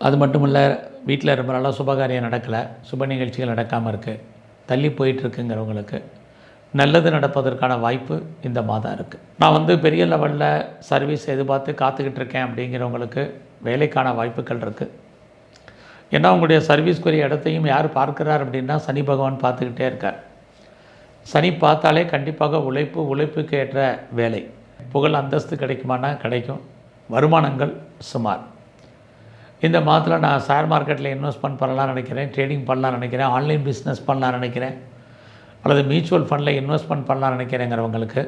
அது மட்டும் இல்லை, வீட்டில் ரொம்ப நாளாக சுபகாரியம் நடக்கலை, சுப நிகழ்ச்சிகள் நடக்காமல் இருக்குது, தள்ளி போயிட்டுருக்குங்கிறவங்களுக்கு நல்லது நடப்பதற்கான வாய்ப்பு இந்த மாதம் இருக்குது. நான் பெரிய லெவலில் சர்வீஸ் எதிர்பார்த்து காத்துக்கிட்டு இருக்கேன் அப்படிங்கிறவங்களுக்கு வேலைக்கான வாய்ப்புகள் இருக்குது. ஏன்னா உங்களுடைய சர்வீஸ்க்குரிய இடத்தையும் யார் பார்க்குறார் அப்படின்னா சனி பகவான் பார்த்துக்கிட்டே இருக்கார். சனி பார்த்தாலே கண்டிப்பாக உழைப்புக்கு ஏற்ற வேலை, புகழ் அந்தஸ்து கிடைக்குமானா கிடைக்கும், வருமானங்கள் சுமார். இந்த மாதத்தில் நான் ஷேர் மார்க்கெட்டில் இன்வெஸ்ட்மெண்ட் பண்ணலாம்னு நினைக்கிறேன், ட்ரேடிங் பண்ணலாம்னு நினைக்கிறேன், ஆன்லைன் பிஸ்னஸ் பண்ணலாம்னு நினைக்கிறேன், அல்லது மியூச்சுவல் ஃபண்டில் இன்வெஸ்ட்மெண்ட் பண்ணலாம்னு நினைக்கிறேங்கிறவங்களுக்கு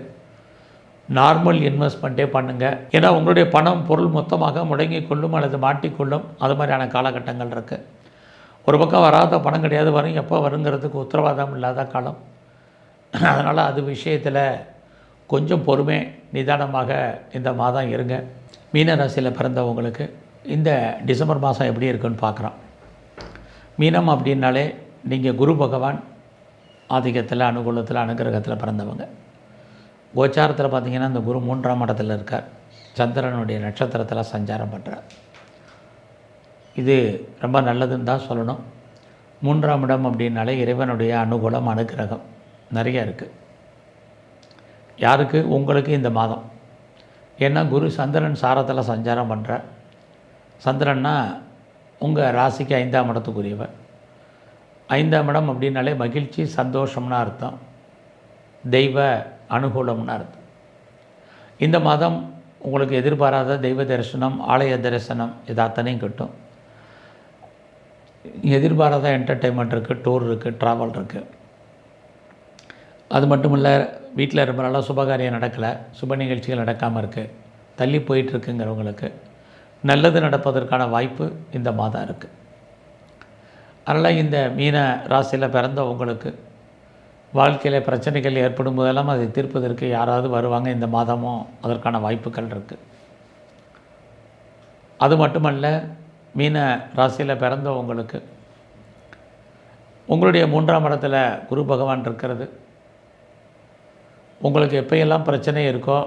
நார்மல் இன்வெஸ்ட்மெண்ட்டே பண்ணுங்கள். ஏன்னா உங்களுடைய பணம் பொருள் மொத்தமாக முடங்கி கொள்ளும் அல்லது மாட்டிக்கொள்ளும், அது மாதிரியான காலகட்டங்கள் இருக்குது. ஒரு பக்கம் வராத பணம் கிடையாது, வரும் எப்போ வருங்கிறதுக்கு உத்தரவாதம் இல்லாத காலம். அதனால் அது விஷயத்தில் கொஞ்சம் பொறுமை நிதானமாக இந்த மாதம் இருங்க. மீன ராசியில் பிறந்தவங்களுக்கு இந்த டிசம்பர் மாதம் எப்படி இருக்குன்னு பார்க்குறோம். மீனம் அப்படின்னாலே நீங்கள் குரு பகவான் ஆதிக்கத்தில், அனுகூலத்தில், அனுகிரகத்தில் பிறந்தவங்க. கோச்சாரத்தில் பார்த்திங்கன்னா இந்த குரு 3ஆம் இடத்துல இருக்கார், சந்திரனுடைய நட்சத்திரத்தில் சஞ்சாரம் பண்ணுறார். இது ரொம்ப நல்லதுன்னு தான் சொல்லணும். 3ஆம் இடம் அப்படின்னாலே இறைவனுடைய அனுகூலம், அனுகிரகம் நிறைய இருக்குது. யாருக்கு? உங்களுக்கு இந்த மாதம். ஏன்னா குரு சந்திரன் சாரத்தில் சஞ்சாரம் பண்ணுறார். சந்திரன்னா உங்கள் ராசிக்கு 5ஆம் இடத்துக்குரியவர். 5ஆம் இடம் அப்படின்னாலே மகிழ்ச்சி, சந்தோஷம்னு அர்த்தம், தெய்வ அனுகூலம்னு அர்த்தம். இந்த மாதம் உங்களுக்கு எதிர்பாராத தெய்வ தரிசனம், ஆலய தரிசனம் இது அத்தனையும் கிட்டும். எதிர்பாராத என்டர்டெயின்மெண்ட் இருக்குது, டூர் இருக்குது, ட்ராவல் இருக்குது. அது மட்டும் இல்லை, வீட்டில் ரொம்ப நாளாக சுபகாரியம் நடக்கலை, சுப நிகழ்ச்சிகள் நடக்காமல் இருக்குது, தள்ளி போயிட்டுருக்குங்கிறவங்களுக்கு நல்லது நடப்பதற்கான வாய்ப்பு இந்த மாதம் இருக்குது. அதனால் இந்த மீன ராசியில் பிறந்த உங்களுக்கு வாழ்க்கையில் பிரச்சனைகள் ஏற்படும் போதெல்லாம் அதை தீர்ப்பதற்கு யாராவது வருவாங்க. இந்த மாதமும் அதற்கான வாய்ப்புகள் இருக்குது. அது மட்டுமல்ல, மீன ராசியில் பிறந்த உங்களுடைய 3ஆம் இடத்துல குரு பகவான் இருக்கிறது. உங்களுக்கு எப்போயெல்லாம் பிரச்சனை இருக்கோ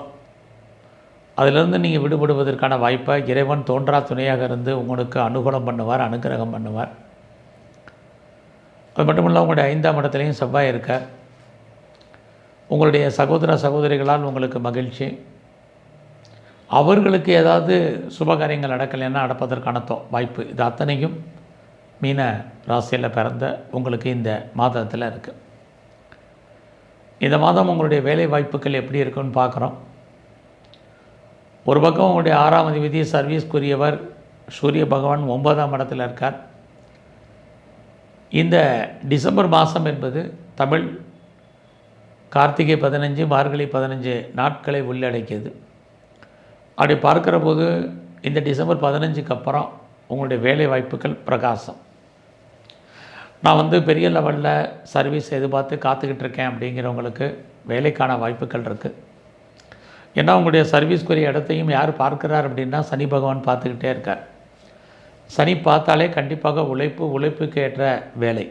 அதிலிருந்து நீங்கள் விடுபடுவதற்கான வாய்ப்பை இறைவன் தோன்றா துணையாக இருந்து உங்களுக்கு அனுகூலம் பண்ணுவார், அனுகிரகம் பண்ணுவார். அது மட்டும் இல்லை, உங்களுடைய 5ஆம் இடத்துலையும் செவ்வாய் இருக்கார். உங்களுடைய சகோதர சகோதரிகளால் உங்களுக்கு மகிழ்ச்சி. அவர்களுக்கு ஏதாவது சுபகாரியங்கள் நடக்கலைன்னா நடப்பதற்கான வாய்ப்பு இது அத்தனையும் மீன ராசியில் பிறந்த உங்களுக்கு இந்த மாதத்தில் இருக்குது. இந்த மாதம் உங்களுடைய வேலை வாய்ப்புகள் எப்படி இருக்குன்னு பார்க்குறோம். ஒரு பக்கம் உங்களுடைய 6ஆம் அதிபதி சர்வீஸ்க்குரியவர் சூரிய பகவான் 9ஆம் இடத்துல இருக்கார். இந்த டிசம்பர் மாதம் என்பது தமிழ் கார்த்திகை 15, மார்கழி 15 நாட்களை உள்ளடக்கியது. அப்படி பார்க்குற போது இந்த டிசம்பர் 15க்கு அப்புறம் உங்களுடைய வேலை வாய்ப்புகள் பிரகாசம். நான் பெரிய லெவலில் சர்வீஸ் எதிர்பார்த்து காத்துக்கிட்டு இருக்கேன் அப்படிங்கிறவங்களுக்கு வேலைக்கான வாய்ப்புகள் இருக்குது. ஏன்னா உங்களுடைய சர்வீஸ்க்குரிய இடத்தையும் யார் பார்க்குறார் அப்படின்னா சனி பகவான் பார்த்துக்கிட்டே இருக்கார். சனி பார்த்தாலே கண்டிப்பாக உழைப்புக்கு ஏற்ற வேலை,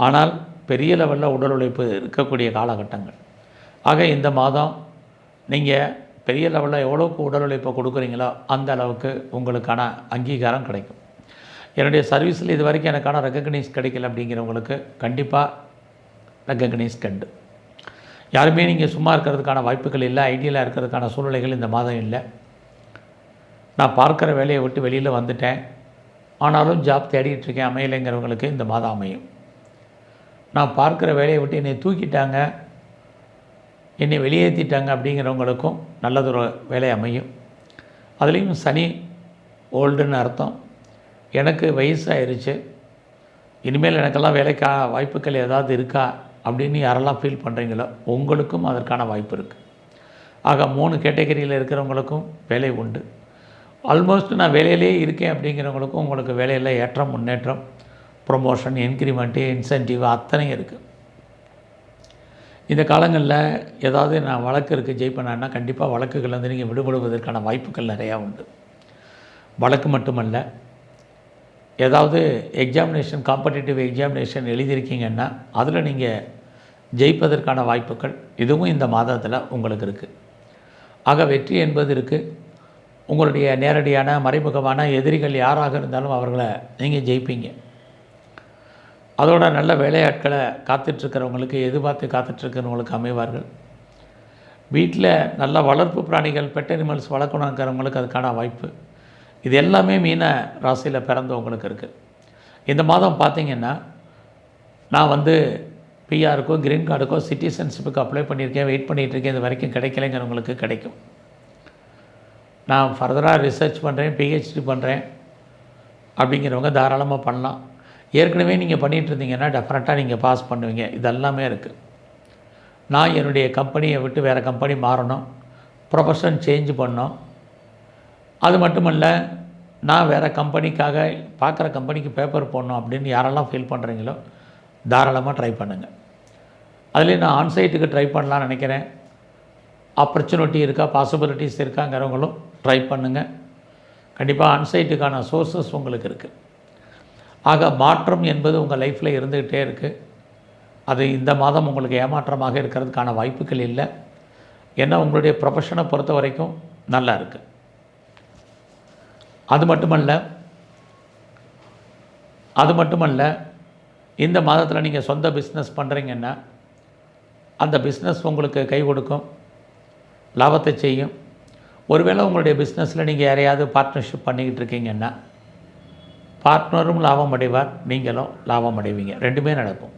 ஆனால் பெரிய லெவலில் உடல் உழைப்பு இருக்கக்கூடிய காலகட்டங்கள். ஆக இந்த மாதம் நீங்கள் பெரிய லெவலில் எவ்வளோக்கு உடல் உழைப்பை கொடுக்குறீங்களோ அந்த அளவுக்கு உங்களுக்கான அங்கீகாரம் கிடைக்கும். என்னுடைய சர்வீஸில் இது வரைக்கும் எனக்கான ரெக்கக்னைஸ் கிடைக்கல அப்படிங்கிறவங்களுக்கு கண்டிப்பாக ரெக்கக்னைஸ் கண்டு. யாருமே நீங்கள் சும்மா இருக்கிறதுக்கான வாய்ப்புகள் இல்லை, ஐடியலாக இருக்கிறதுக்கான சூழ்நிலைகள் இந்த மாதம் இல்லை. நான் பார்க்குற வேலையை விட்டு வெளியில் வந்துட்டேன், ஆனாலும் ஜாப் தேடிட்டுருக்கேன், அமையலைங்கிறவங்களுக்கு இந்த மாதம் அமையும். நான் பார்க்குற வேலையை விட்டு என்னை தூக்கிட்டாங்க, என்னை வெளியேற்றிட்டாங்க அப்படிங்கிறவங்களுக்கும் நல்லதொரு வேலை அமையும். அதுலேயும் சனி ஓல்டுன்னு அர்த்தம். எனக்கு வயசாயிருச்சு, இனிமேல் எனக்கெல்லாம் வேலைக்கான வாய்ப்புகள் ஏதாவது இருக்கா அப்படின்னு யாரெல்லாம் ஃபீல் பண்ணுறீங்களோ உங்களுக்கும் அதற்கான வாய்ப்பு இருக்குது. ஆக 3 கேட்டகரியில் இருக்கிறவங்களுக்கும் வேலை உண்டு. ஆல்மோஸ்ட் நான் வேலையிலே இருக்கேன் அப்படிங்கிறவங்களுக்கும் உங்களுக்கு வேலையில் ஏற்றம், முன்னேற்றம், ப்ரொமோஷன், இன்க்ரிமெண்ட்டு, இன்சென்டிவ் அத்தனையும் இருக்குது. இந்த காலங்களில் ஏதாவது நான் வழக்கு இருக்குது ஜெயிப்பேன்னா கண்டிப்பாக வழக்குகள் நீங்கள் விடுபடுவதற்கான வாய்ப்புகள் நிறையா உண்டு. வழக்கு மட்டுமல்ல, ஏதாவது எக்ஸாமினேஷன், காம்படிட்டிவ் எக்ஸாமினேஷன் எழுதியிருக்கீங்கன்னா அதில் நீங்கள் ஜெயிப்பதற்கான வாய்ப்புகள் இதுவும் இந்த மாதத்தில் உங்களுக்கு இருக்குது. ஆக வெற்றி என்பது இருக்குது. உங்களுடைய நேரடியான மறைமுகமான எதிரிகள் யாராக இருந்தாலும் அவர்களை நீங்கள் ஜெயிப்பீங்க. அதோட நல்ல வேலையாட்களை காத்துட்ருக்கிறவங்களுக்கு, எதிர்பார்த்து காத்துட்ருக்கிறவங்களுக்கு அமைவார்கள். வீட்டில் நல்ல வளர்ப்பு பிராணிகள், பெட் அனிமல்ஸ் வளர்க்கணுங்கிறவங்களுக்கு அதுக்கான வாய்ப்பு. இது எல்லாமே மீன ராசியில் பிறந்தவங்களுக்கு இருக்குது. இந்த மாதம் பார்த்திங்கன்னா, நான் பிஆருக்கோ க்ரீன் கார்டுக்கோ சிட்டிசன்ஷிப்புக்கு அப்ளை பண்ணியிருக்கேன், வெயிட் பண்ணிகிட்ருக்கேன், இது வரைக்கும் கிடைக்கலைங்கிறவங்களுக்கு கிடைக்கும். நான் ஃபர்தராக ரிசர்ச் பண்ணுறேன், பிஹெச்டி பண்ணுறேன் அப்படிங்கிறவங்க தாராளமாக பண்ணலாம். ஏற்கனவே நீங்கள் பண்ணிகிட்டு இருந்தீங்கன்னா டெஃபினட்டாக நீங்கள் பாஸ் பண்ணுவீங்க. இதெல்லாமே இருக்குது. நான் என்னுடைய கம்பெனியை விட்டு வேறு கம்பெனி மாறணும், ப்ரொஃபஷன் சேஞ்ச் பண்ணோம். அது மட்டுமல்ல, நான் வேறு கம்பெனிக்காக பார்க்குற கம்பெனிக்கு பேப்பர் போடணும் அப்படின்னு யாரெல்லாம் ஃபீல் பண்ணுறீங்களோ தாராளமாக ட்ரை பண்ணுங்கள். அதுலேயும் நான் ஆன்சைட்டுக்கு ட்ரை பண்ணலான்னு நினைக்கிறேன். ஆப்பர்ச்சுனிட்டி இருக்கா, பாசிபிலிட்டிஸ் இருக்காங்கிறவங்களும் ட்ரை பண்ணுங்கள். கண்டிப்பாக ஆன்சைட்டுக்கான சோர்ஸஸ் உங்களுக்கு இருக்குது. ஆக மாற்றம் என்பது உங்கள் லைஃப்பில் இருந்துக்கிட்டே இருக்குது. அது இந்த மாதம் உங்களுக்கு ஏமாற்றமாக இருக்கிறதுக்கான வாய்ப்புகள் இல்லை. ஏன்னா உங்களுடைய ப்ரொஃபஷனை பொறுத்த வரைக்கும் நல்லா இருக்குது. அது மட்டுமல்ல இந்த மாதத்தில் நீங்கள் சொந்த பிஸ்னஸ் பண்ணுறீங்கன்னா அந்த பிஸ்னஸ் உங்களுக்கு கை கொடுக்கும், லாபத்தை செய்யும். ஒருவேளை உங்களுடைய பிஸ்னஸில் நீங்கள் யாரையாவது பார்ட்னர்ஷிப் பண்ணிக்கிட்டு இருக்கீங்கன்னா பார்ட்னரும் லாபம் அடைவார், நீங்களும் லாபம் அடைவீங்க. ரெண்டுமே நடக்கும்.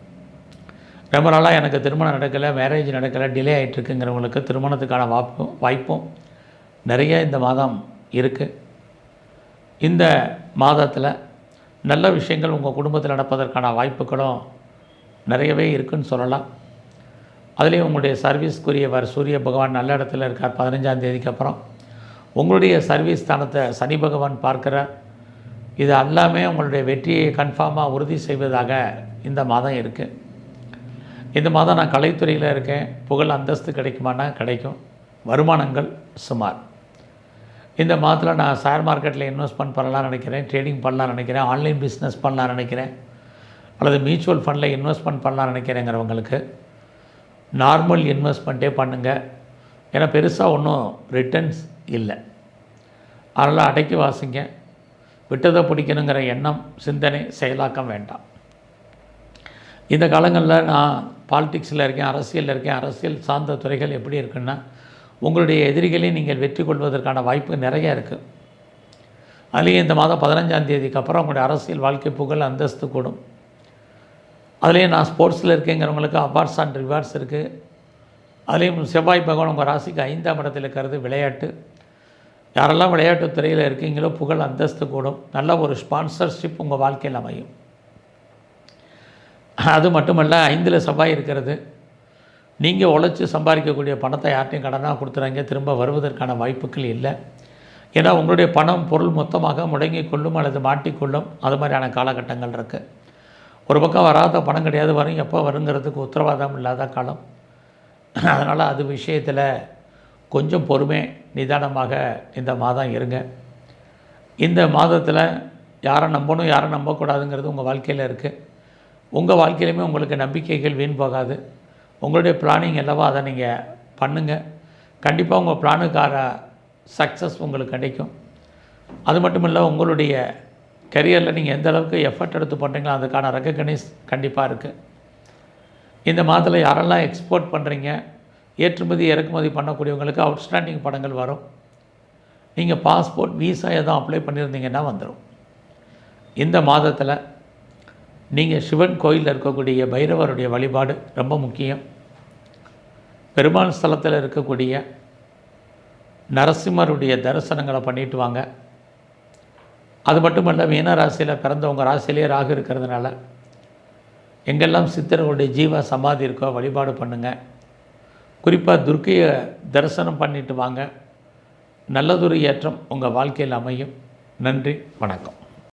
ரொம்ப நாளாக எனக்கு திருமணம் நடக்கலை, மேரேஜ் நடக்கலை, டிலே ஆகிட்டுருக்குங்கிறவங்களுக்கு திருமணத்துக்கான வாய்ப்பும் நிறைய இந்த மாதம் இருக்குது. இந்த மாதத்தில் நல்ல விஷயங்கள் உங்கள் குடும்பத்தில் நடப்பதற்கான வாய்ப்புகளும் நிறையவே இருக்குதுன்னு சொல்லலாம். அதுலேயும் உங்களுடைய சர்வீஸ்க்குரியவர் சூரிய பகவான் நல்ல இடத்துல இருக்கார். 15ஆம் தேதிக்கு அப்புறம் உங்களுடைய சர்வீஸ் ஸ்தானத்தை சனி பகவான் பார்க்குறார். இது எல்லாமே உங்களுடைய வெற்றியை கன்ஃபார்மாக உறுதி செய்வதாக இந்த மாதம் இருக்குது. இந்த மாதம் நான் கலைத்துறையில் இருக்கேன், புகழ் அந்தஸ்து கிடைக்குமானா கிடைக்கும். வருமானங்கள் சுமார். இந்த மாதத்தில் நான் ஷேர் மார்க்கெட்டில் இன்வெஸ்ட்மெண்ட் பண்ணலாம்னு நினைக்கிறேன், ட்ரேடிங் பண்ணலாம்னு நினைக்கிறேன், ஆன்லைன் பிஸ்னஸ் பண்ணலாம்னு நினைக்கிறேன், அல்லது மியூச்சுவல் ஃபண்டில் இன்வெஸ்ட்மெண்ட் பண்ணலாம்னு நினைக்கிறேங்கிறவங்களுக்கு நார்மல் இன்வெஸ்ட்மெண்ட்டே பண்ணுங்கள். ஏன்னா பெருசாக ஒன்றும் ரிட்டர்ன்ஸ் இல்லை. அதனால் அடக்கி வாசிங்க. விட்டதை பிடிக்கணுங்கிற எண்ணம், சிந்தனை, செயலாக்கம் வேண்டாம். இந்த காலங்களில் நான் பாலிடிக்ஸில் இருக்கேன், அரசியலில் இருக்கேன். அரசியல் சார்ந்த துறைகள் எப்படி இருக்குன்னா, உங்களுடைய எதிரிகளை நீங்கள் வெற்றி கொள்வதற்கான வாய்ப்பு நிறைய இருக்குது. அதுலேயும் இந்த மாதம் 15ஆம் தேதிக்கு அப்புறம் உங்களுடைய அரசியல் வாழ்க்கை புகழ் அந்தஸ்து கூடும். அதுலேயும் நான் ஸ்போர்ட்ஸில் இருக்கேங்கிறவங்களுக்கு அவார்ட்ஸ் அண்ட் ரிவார்ட்ஸ் இருக்குது. அதுலேயும் செவ்வாய் பகவான் உங்கள் ராசிக்கு 5ஆம் இடத்தில் இருக்கிறது விளையாட்டு. யாரெல்லாம் விளையாட்டுத் துறையில் இருக்கீங்களோ புகழ் அந்தஸ்து கூடும். நல்ல ஒரு ஸ்பான்சர்ஷிப் உங்கள் வாழ்க்கையில் அமையும். அது மட்டுமல்ல, 5ல் செவ்வாய் இருக்கிறது. நீங்கள் உழைச்சி சம்பாதிக்கக்கூடிய பணத்தை யார்ட்டையும் கடனாக கொடுத்துறாங்க, திரும்ப வருவதற்கான வாய்ப்புகள் இல்லை. ஏன்னா உங்களுடைய பணம் பொருள் மொத்தமாக முடங்கி கொள்ளும் அல்லது மாட்டிக்கொள்ளும். அது மாதிரியான காலகட்டங்கள் இருக்குது. ஒரு பக்கம் வராத பணம் கிடையாது, வரும், எப்போ வருங்கிறதுக்கு உத்தரவாதம் இல்லாத காலம். அதனால் அது விஷயத்தில் கொஞ்சம் பொறுமை நிதானமாக இந்த மாதம் இருங்க. இந்த மாதத்தில் யாரை நம்பணும் யாரை நம்பக்கூடாதுங்கிறது உங்கள் வாழ்க்கையில் இருக்குது. உங்கள் வாழ்க்கையிலுமே உங்களுக்கு நம்பிக்கைகள் வீண் போகாது. உங்களுடைய பிளானிங் என்னவோ அதை நீங்கள் பண்ணுங்கள். கண்டிப்பாக உங்கள் பிளானுக்கான சக்ஸஸ் உங்களுக்கு கிடைக்கும். அது மட்டும் இல்லை, உங்களுடைய கரியரில் நீங்கள் எந்த அளவுக்கு எஃபர்ட் எடுத்து பண்ணுறீங்களோ அதுக்கான ரெக்கக்னைஸ் கண்டிப்பாக இருக்குது. இந்த மாதத்தில் யாரெல்லாம் எக்ஸ்போர்ட் பண்ணுறீங்க, ஏற்றுமதி இறக்குமதி பண்ணக்கூடியவங்களுக்கு அவுட்ஸ்டாண்டிங் படங்கள் வரும். நீங்கள் பாஸ்போர்ட் விசா எதுவும் அப்ளை பண்ணியிருந்தீங்கன்னா வந்துடும். இந்த மாதத்தில் நீங்கள் சிவன் கோயிலில் இருக்கக்கூடிய பைரவருடைய வழிபாடு ரொம்ப முக்கியம். பெருமாள் ஸ்தலத்தில் இருக்கக்கூடிய நரசிம்மருடைய தரிசனங்களை பண்ணிட்டு வாங்க. அது மட்டுமல்ல, மீன ராசியில் பிறந்தவங்க ராசியிலே ராகு இருக்கிறதுனால எங்கெல்லாம் சித்தர்களுடைய ஜீவ சமாதி இருக்கோ வழிபாடு பண்ணுங்கள். குறிப்பாக துர்க்கையை தரிசனம் பண்ணிட்டு வாங்க. நல்லதொரு ஏற்றம் உங்கள் வாழ்க்கையில் அமையும். நன்றி, வணக்கம்.